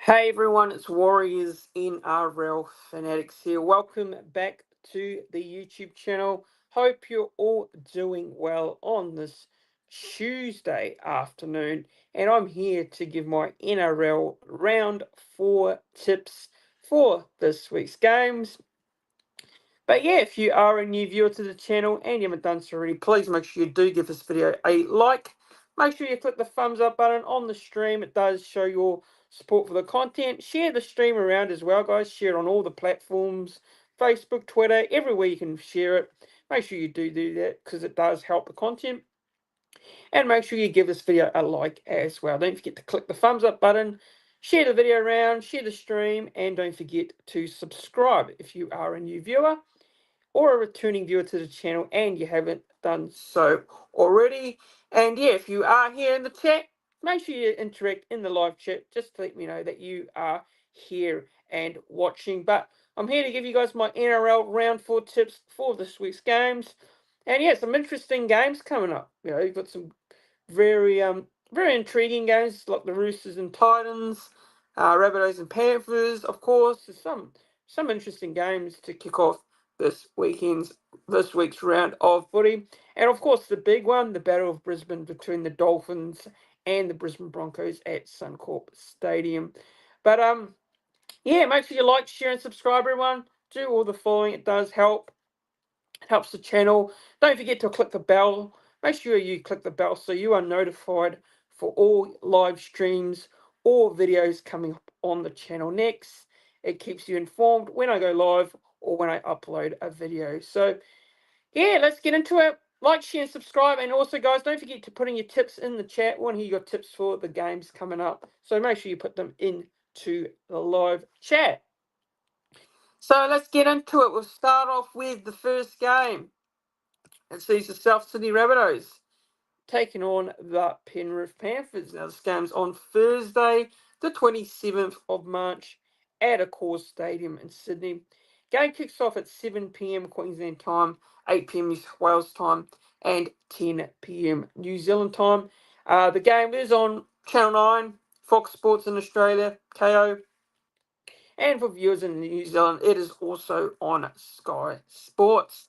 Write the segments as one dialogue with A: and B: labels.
A: Hey everyone, it's Warriors NRL Fanatics here. Welcome back to the YouTube channel. Hope you're all doing well on this Tuesday afternoon. And I'm here to give my NRL Round 4 tips for this week's games. But yeah, if you are a new viewer to the channel and you haven't done so already, please make sure you do give this video a like. Make sure you click the thumbs up button on the stream. It does show your support for the content. Share the stream around as well, guys. Share it on all the platforms, Facebook, Twitter, everywhere you can share it. Make sure you do that because it does help the content. And make sure you give this video a like as well. Don't forget to click the thumbs up button, share the video around, share the stream, and don't forget to subscribe if you are a new viewer or a returning viewer to the channel and you haven't done so already. And yeah, if you are here in the chat, make sure you interact in the live chat just to let me know that you are here and watching. But I'm here to give you guys my NRL round 4 tips for this week's games. And yeah, some interesting games coming up. You know, you've got some very intriguing games like the Roosters and Titans, Rabbitohs and Panthers, of course. There's some interesting games to kick off this week's round of footy. And of course the big one, the Battle of Brisbane between the Dolphins and the Brisbane Broncos at Suncorp Stadium. But yeah, make sure you like, share and subscribe everyone. Do all the following, it does help. It helps the channel. Don't forget to click the bell. Make sure you click the bell so you are notified for all live streams or videos coming up on the channel next. It keeps you informed when I go live or when I upload a video. So, yeah, let's get into it. Like, share, and subscribe. And also, guys, don't forget to put in your tips in the chat. I want to hear your tips for the games coming up. So make sure you put them into the live chat. So let's get into it. We'll start off with the first game. It sees the South Sydney Rabbitohs taking on the Penrith Panthers. Now, this game's on Thursday, the 27th of March at Accor Stadium in Sydney. Game kicks off at 7 p.m. Queensland time, 8 p.m. New South Wales time, and 10 p.m. New Zealand time. The game is on Channel 9, Fox Sports in Australia, KO. And for viewers in New Zealand, it is also on Sky Sports.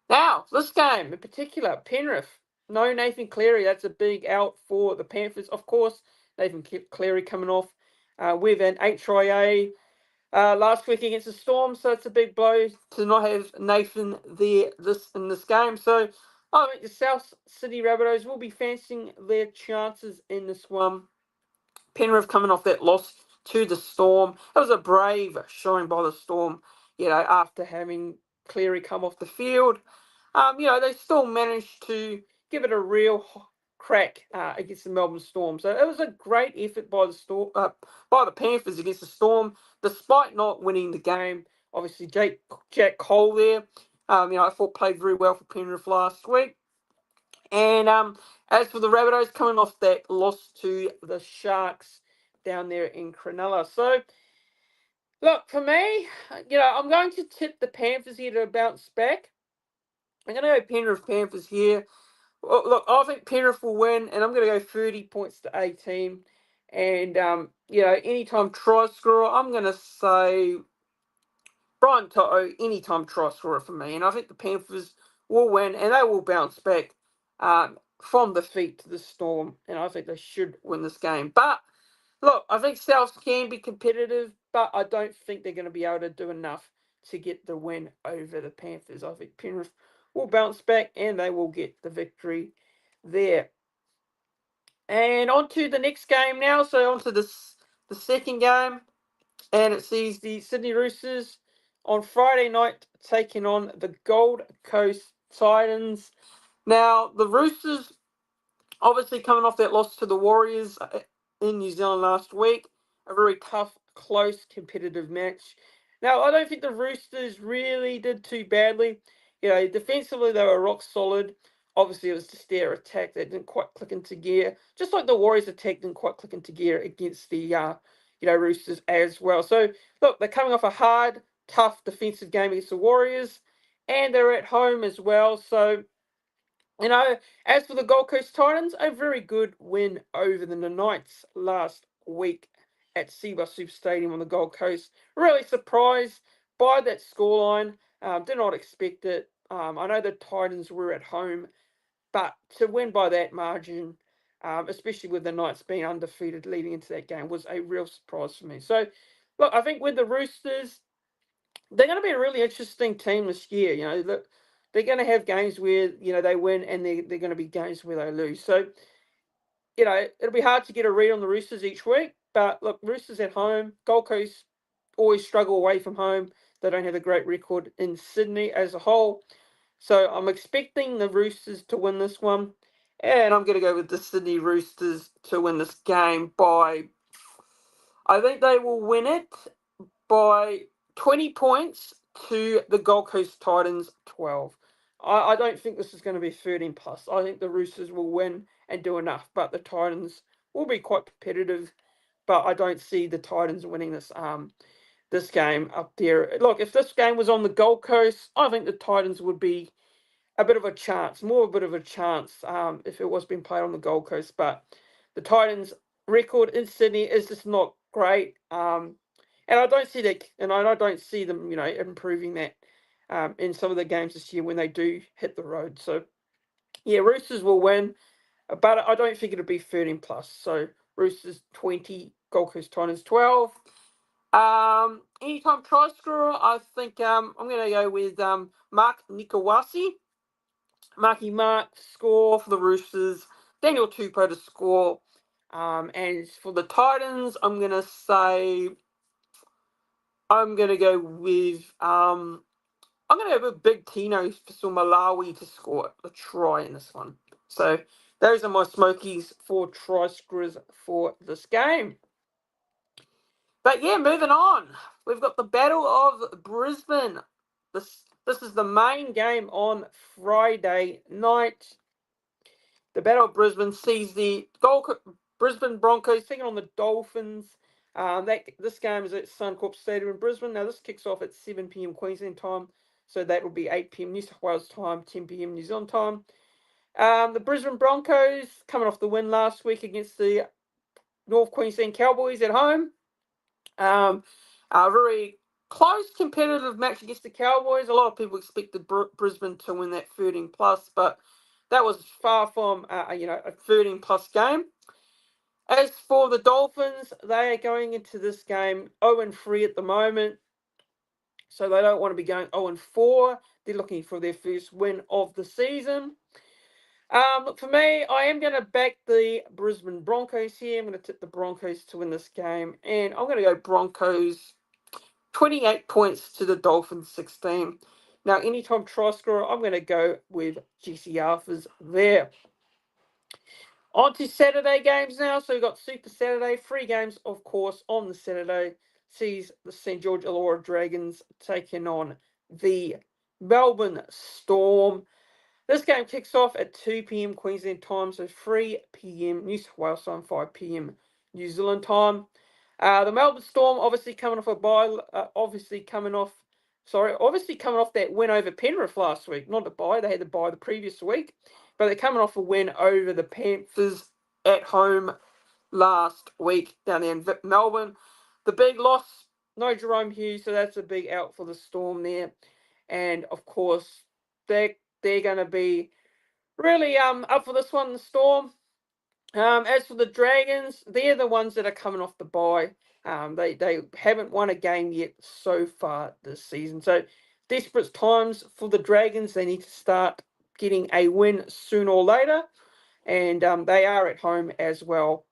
A: Now, this game in particular, Penrith, no Nathan Cleary. That's a big out for the Panthers. Of course, Nathan Cleary coming off with an HIA last week against the Storm, so it's a big blow to not have Nathan there in this game. So I think the South Sydney Rabbitohs will be fancying their chances in this one. Penrith coming off that loss to the Storm. It was a brave showing by the Storm, after having Cleary come off the field. They still managed to give it a real crack against the Melbourne Storm. So it was a great effort by the Panthers against the Storm, despite not winning the game. Obviously, Jack Cole there, I thought played very well for Penrith last week. And as for the Rabbitohs, coming off that loss to the Sharks down there in Cronulla. So, look, for me, I'm going to tip the Panthers here to bounce back. I'm going to go Penrith Panthers here. Well, look, I think Penrith will win, and I'm going to go 30 points to 18. And, anytime try scorer, I'm going to say Brian Toto, anytime try scorer for me. And I think the Panthers will win, and they will bounce back from defeat to the Storm. And I think they should win this game. But, look, I think South can be competitive, but I don't think they're going to be able to do enough to get the win over the Panthers. I think Penrith will bounce back and they will get the victory there. And on to the next game now. So on to the second game. And it sees the Sydney Roosters on Friday night taking on the Gold Coast Titans. Now, the Roosters obviously coming off that loss to the Warriors in New Zealand last week. A very tough, close, competitive match. Now, I don't think the Roosters really did too badly. Defensively, they were rock solid. Obviously, it was just their attack that didn't quite click into gear. Just like the Warriors' attack didn't quite click into gear against the Roosters as well. So, look, they're coming off a hard, tough defensive game against the Warriors. And they're at home as well. So, as for the Gold Coast Titans, a very good win over the Knights last week at Cbus Super Stadium on the Gold Coast. Really surprised by that scoreline. Did not expect it. I know the Titans were at home, but to win by that margin, especially with the Knights being undefeated leading into that game, was a real surprise for me. So, look, I think with the Roosters, they're going to be a really interesting team this year. They're going to have games where they win, and they're going to be games where they lose. So it'll be hard to get a read on the Roosters each week. But look, Roosters at home, Gold Coast always struggle away from home. They don't have a great record in Sydney as a whole. So I'm expecting the Roosters to win this one. And I'm going to go with the Sydney Roosters to win this game by, I think they will win it by 20 points to the Gold Coast Titans 12. I don't think this is going to be 13 plus. I think the Roosters will win and do enough, but the Titans will be quite competitive. But I don't see the Titans winning this game up there. Look, if this game was on the Gold Coast, I think the Titans would be a bit of a chance, more a bit of a chance if it was being played on the Gold Coast. But the Titans' record in Sydney is just not great. And I don't see that, and I don't see them, improving that in some of the games this year when they do hit the road. So, yeah, Roosters will win, but I don't think it'll be 13 plus. So, Roosters 20, Gold Coast Titans 12. Anytime try scorer, I think I'm going to go with Mark Nikawasi. Marky Mark score for the Roosters. Daniel Tupou to score. And for the Titans, I'm going to say I'm going to go with Big Tino for Malawi to score a try in this one. So those are my smokies for try scorers for this game. But yeah, moving on. We've got the Battle of Brisbane. This is the main game on Friday night. The Battle of Brisbane sees the Brisbane Broncos taking on the Dolphins. This game is at Suncorp Stadium in Brisbane. Now, this kicks off at 7 p.m. Queensland time, so that will be 8 p.m. New South Wales time, 10 p.m. New Zealand time. The Brisbane Broncos coming off the win last week against the North Queensland Cowboys at home. A very close competitive match against the Cowboys. A lot of people expected Brisbane to win that 13 plus, but that was far from a 13 plus game. As for the Dolphins, they are going into this game 0-3 at the moment, so they don't want to be going 0-4. They're looking for their first win of the season. Look, for me, I am going to back the Brisbane Broncos here. I'm going to tip the Broncos to win this game, and I'm going to go Broncos 28 points to the Dolphins 16. Now, anytime try scorer, I'm going to go with Jesse Arthurs there. On to Saturday games now. So we've got Super Saturday. 3 games, of course, on the Saturday. Sees the St. George Illawarra Dragons taking on the Melbourne Storm. This game kicks off at 2 p.m. Queensland time, so 3 p.m. New South Wales time, 5 p.m. New Zealand time. The Melbourne Storm obviously coming off a bye, obviously coming off that win over Penrith last week. Not a bye, they had the bye the previous week, but they're coming off a win over the Panthers at home last week down there in Melbourne. The big loss, no Jerome Hughes, so that's a big out for the Storm there. And of course, they're going to be really up for this one, the Storm. As for the Dragons, they're the ones that are coming off the bye. They haven't won a game yet so far this season. So desperate times for the Dragons. They need to start getting a win sooner or later. And they are at home as well.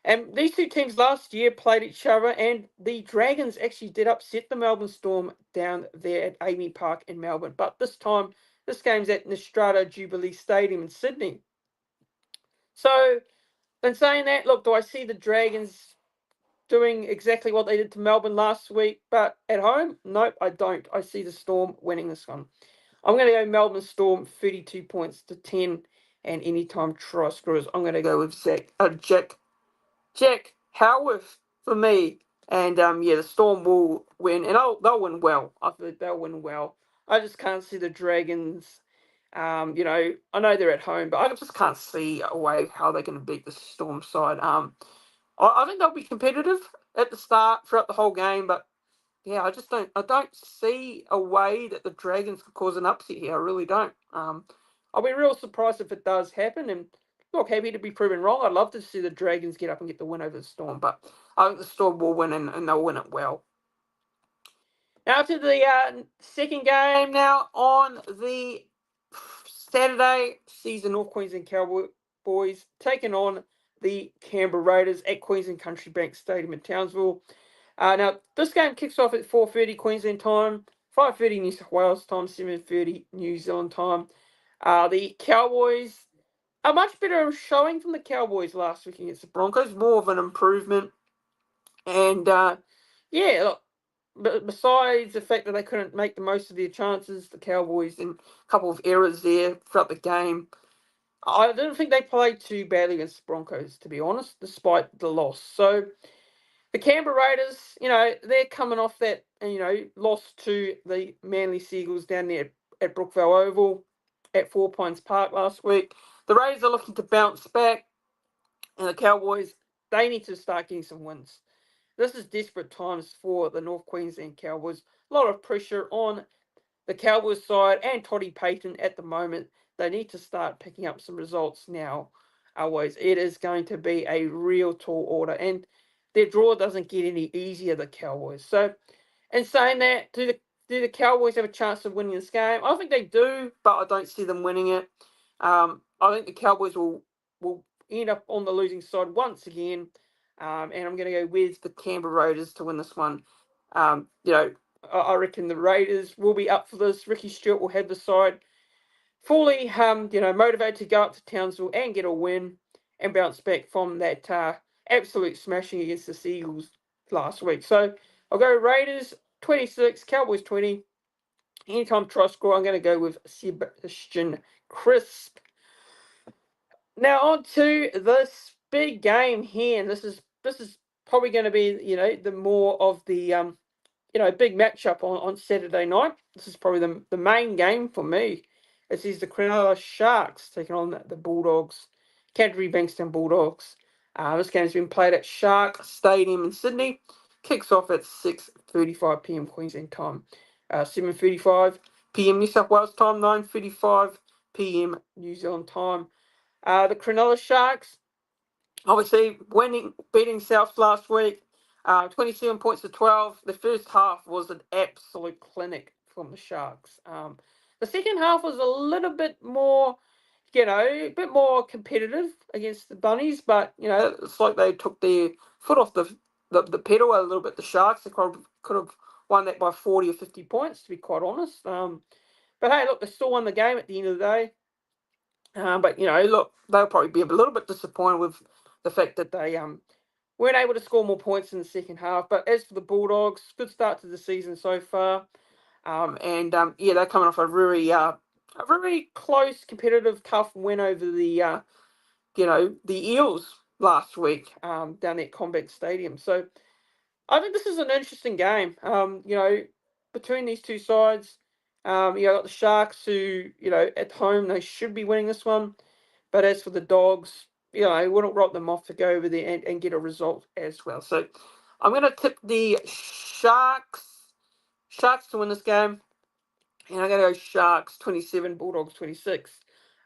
A: And these two teams last year played each other, and the Dragons actually did upset the Melbourne Storm down there at Amy Park in Melbourne. But this time, this game's at Nostrada Jubilee Stadium in Sydney. So, in saying that, look, do I see the Dragons doing exactly what they did to Melbourne last week, but at home? Nope, I don't. I see the Storm winning this one. I'm going to go Melbourne Storm 32 points to 10, and anytime try scorers, I'm going to go with Jack Howarth for me. And the Storm will win, and they'll win well. I think they'll win well. I just can't see the Dragons. I know they're at home, but I just can't see a way how they're going to beat the Storm side. I think they'll be competitive at the start throughout the whole game, but yeah, I don't see a way that the Dragons could cause an upset here. I really don't. I'll be real surprised if it does happen, and look, happy to be proven wrong. I'd love to see the Dragons get up and get the win over the Storm, but I think the Storm will win, and they'll win it well. Now to the second game now on the Saturday, sees the North Queensland Cowboys taking on the Canberra Raiders at Queensland Country Bank Stadium in Townsville. Now, this game kicks off at 4:30 Queensland time, 5:30 New South Wales time, 7:30 New Zealand time. The Cowboys, a much better showing from the Cowboys last week against the Broncos, more of an improvement. And, yeah, look, but besides the fact that they couldn't make the most of their chances, the Cowboys, and a couple of errors there throughout the game, I didn't think they played too badly against the Broncos, to be honest, despite the loss. So the Canberra Raiders, they're coming off that, loss to the Manly Seagulls down there at Brookvale Oval at 4 Pines Park last week. The Raiders are looking to bounce back, and the Cowboys, they need to start getting some wins. This is desperate times for the North Queensland Cowboys. A lot of pressure on the Cowboys side and Toddy Payton at the moment. They need to start picking up some results now. Otherwise, it is going to be a real tall order. And their draw doesn't get any easier, the Cowboys. So, in saying that, do the Cowboys have a chance of winning this game? I think they do, but I don't see them winning it. I think the Cowboys will end up on the losing side once again. And I'm going to go with the Canberra Raiders to win this one. I reckon the Raiders will be up for this. Ricky Stewart will have the side fully, motivated to go up to Townsville and get a win and bounce back from that absolute smashing against the Seagulls last week. So I'll go Raiders 26, Cowboys 20. Anytime try score, I'm going to go with Sebastian Crisp. Now on to this big game here, and this is probably going to be the more of the big matchup on Saturday night. This is probably the main game for me. This is the Cronulla Sharks taking on the Bulldogs, Canterbury Bankstown Bulldogs. This game has been played at Shark Stadium in Sydney. Kicks off at 6:35 p.m. Queensland time, 7:35 p.m. New South Wales time, 9:35 p.m. New Zealand time. The Cronulla Sharks, obviously beating South last week, 27 points to 12. The first half was an absolute clinic from the Sharks. The second half was a little bit more, a bit more competitive against the Bunnies, but, it's like they took their foot off the pedal a little bit, the Sharks. They could have won that by 40 or 50 points, to be quite honest. But hey, look, they still won the game at the end of the day. But, look, they'll probably be a little bit disappointed with the fact that they weren't able to score more points in the second half. But as for the Bulldogs, good start to the season so far. They're coming off a very close, competitive, tough win over the Eels last week down at Combank Stadium. So I think this is an interesting game. Between these two sides, got the Sharks who, at home, they should be winning this one. But as for the Dogs, I wouldn't write them off to go over there and get a result as well. So I'm going to tip the Sharks to win this game. And I'm going to go Sharks 27, Bulldogs 26.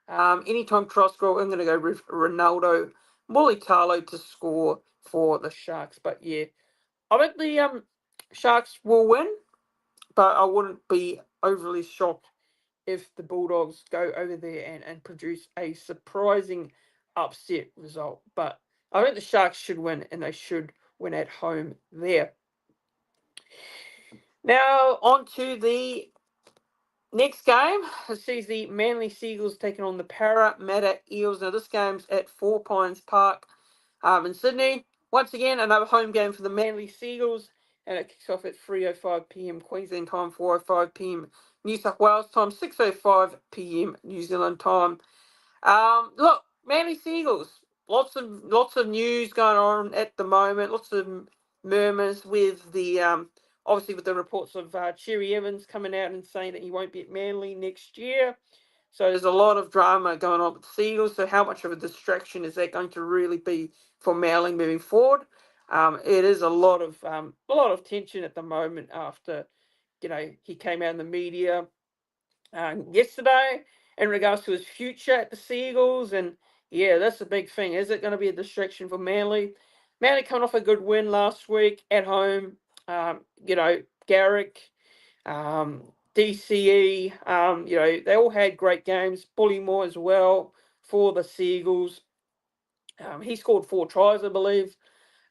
A: Anytime try score, I'm going to go with Ronaldo Mulitalo to score for the Sharks. But yeah, I think the Sharks will win, but I wouldn't be overly shocked if the Bulldogs go over there and produce a surprising upset result. But I think the Sharks should win, and they should win at home there. Now, on to the next game. It sees the Manly Seagulls taking on the Parramatta Eels. Now, this game's at 4 Pines Park in Sydney. Once again, another home game for the Manly Seagulls, and it kicks off at 3:05 p.m. Queensland time, 4:05 p.m. New South Wales time, 6:05 p.m. New Zealand time. Look, Manly Seagulls, lots of news going on at the moment. Lots of murmurs with the obviously with the reports of Cherry Evans coming out and saying that he won't be at Manly next year. So there's a lot of drama going on with the Seagulls. So how much of a distraction is that going to really be for Manly moving forward? It is a lot of tension at the moment after, he came out in the media yesterday in regards to his future at the Seagulls. And yeah, that's a big thing. Is it going to be a distraction for Manly? Manly coming off a good win last week at home. Garrick, DCE, they all had great games. Bullymore as well for the Seagulls. He scored 4 tries, I believe.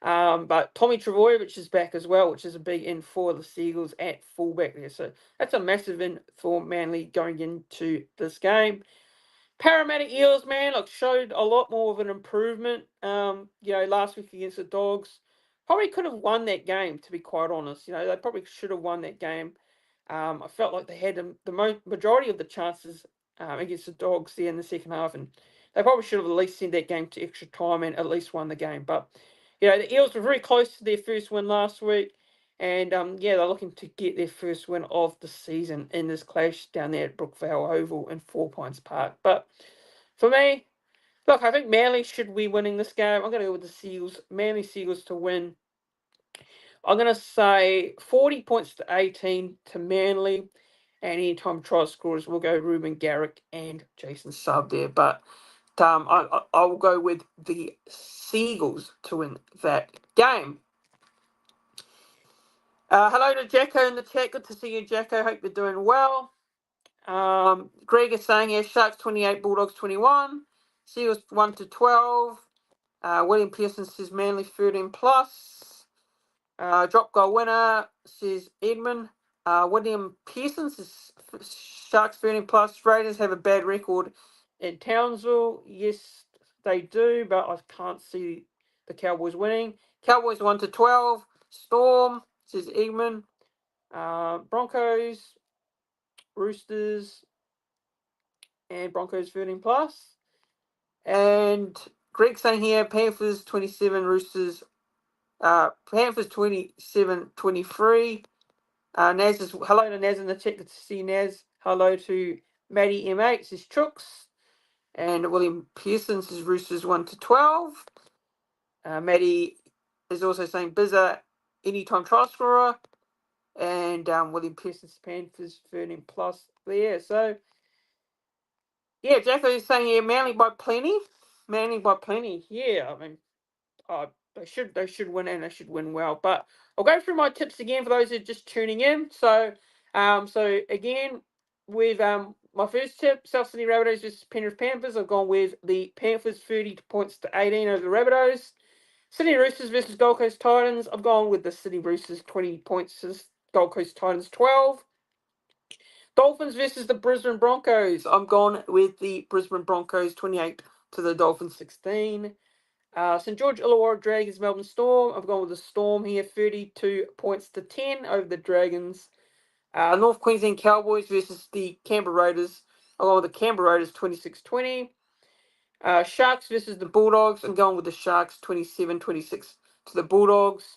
A: But Tommy Trbojevic is back as well, which is a big in for the Seagulls at fullback there. So that's a massive in for Manly going into this game. Parramatta Eels, man, showed a lot more of an improvement. Last week against the Dogs, probably could have won that game. To be quite honest, they probably should have won that game. I felt like they had the majority of the chances against the Dogs there in the second half, and they probably should have at least sent that game to extra time and at least won the game. But the Eels were very close to their first win last week, and they're looking to get their first win of the season in this clash down there at Brookvale Oval in 4 Pines Park. But for me, look, I think Manly should be winning this game. I'm going to go with the Seagulls, Manly Seagulls to win. I'm going to say 40 points to 18 to Manly. And anytime try scorers, we'll go Ruben Garrick and Jason Sub there. But I will go with the Seagulls to win that game. Hello to Jacko in the chat. Good to see you, Jacko. Hope you're doing well. Greg is saying here, Sharks 28, Bulldogs 21. Seagulls 1 to 12. William Pearson says Manly 13 plus. Drop goal winner says Edmund. William Pearson says Sharks 13 plus. Raiders have a bad record in Townsville. Yes, they do, but I can't see the Cowboys winning. Cowboys 1 to 12. Storm says Edmund. Broncos, Roosters, and Broncos 13 plus. And Greg saying here, Panthers 27, Roosters, Panthers 27-23. Naz is, hello to Naz in the chat. Good to see Naz. Hello to Maddie M8 says Chooks. And William Pearson says Roosters 1 to 12. Maddie is also saying Bizza, anytime try scorer. And William Pearson's Panthers 13 plus there. So yeah, Jacko is saying here, Manly by plenty. Manly by plenty. Yeah, I mean, they should win and they should win well. But I'll go through my tips again for those who are just tuning in. So again, with my first tip, South Sydney Rabbitohs versus Penrith Panthers, I've gone with the Panthers 30 points to 18 over the Rabbitohs. Sydney Roosters versus Gold Coast Titans, I've gone with the Sydney Roosters 20 points to Gold Coast Titans 12. Dolphins versus the Brisbane Broncos, I'm gone with the Brisbane Broncos 28 to the Dolphins 16. St George Illawarra Dragons Melbourne Storm, I've gone with the Storm here 32 points to 10 over the Dragons. North Queensland Cowboys versus the Canberra Raiders, I've gone with the Canberra Raiders 26-20. Sharks versus the Bulldogs, I'm going with the Sharks 27-26 to the Bulldogs.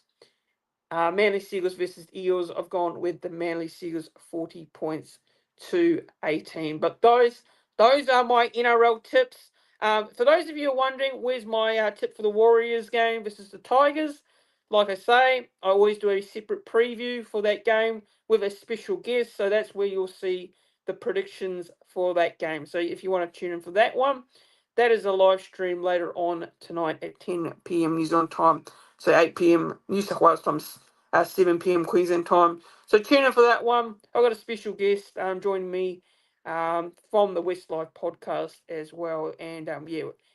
A: Manly Seagulls versus Eels, I've gone with the Manly Seagulls 40 points to 18. But those are my NRL tips. For those of you who are wondering, where's my tip for the Warriors game versus the Tigers? Like I say, I always do a separate preview for that game with a special guest. So that's where you'll see the predictions for that game. So if you want to tune in for that one, that is a live stream later on tonight at 10 p.m. New Zealand time. So 8 p.m. New South Wales time, 7 p.m. Queensland time. So tune in for that one. I've got a special guest joining me from the West Life podcast as well. And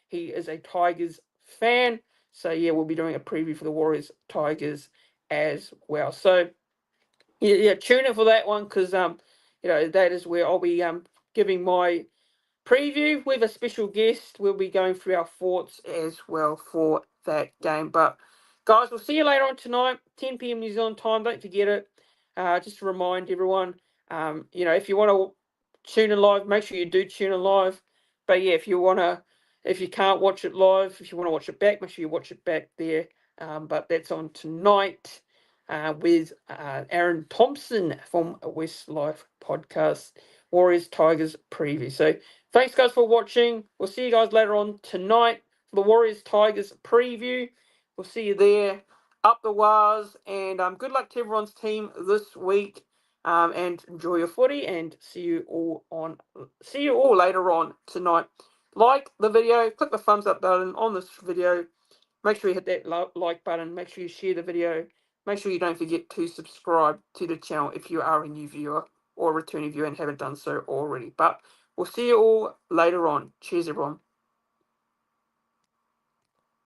A: he is a Tigers fan. So yeah, we'll be doing a preview for the Warriors Tigers as well. So yeah, tune in for that one because that is where I'll be giving my preview with a special guest. We'll be going through our thoughts as well for that game. But guys, we'll see you later on tonight, 10 p.m. New Zealand time. Don't forget it. Just to remind everyone, if you want to tune in live, make sure you do tune in live. But yeah, if you can't watch it live, if you want to watch it back, make sure you watch it back there. But that's on tonight with Aaron Thompson from West Life Podcast Warriors Tigers preview. So thanks guys for watching. We'll see you guys later on tonight for the Warriors Tigers preview. We'll see you there. Up the Wars, and good luck to everyone's team this week. And enjoy your footy, and see you all later on tonight. Like the video, click the thumbs up button on this video. Make sure you hit that like button. Make sure you share the video. Make sure you don't forget to subscribe to the channel if you are a new viewer or a returning viewer and haven't done so already. But we'll see you all later on. Cheers, everyone.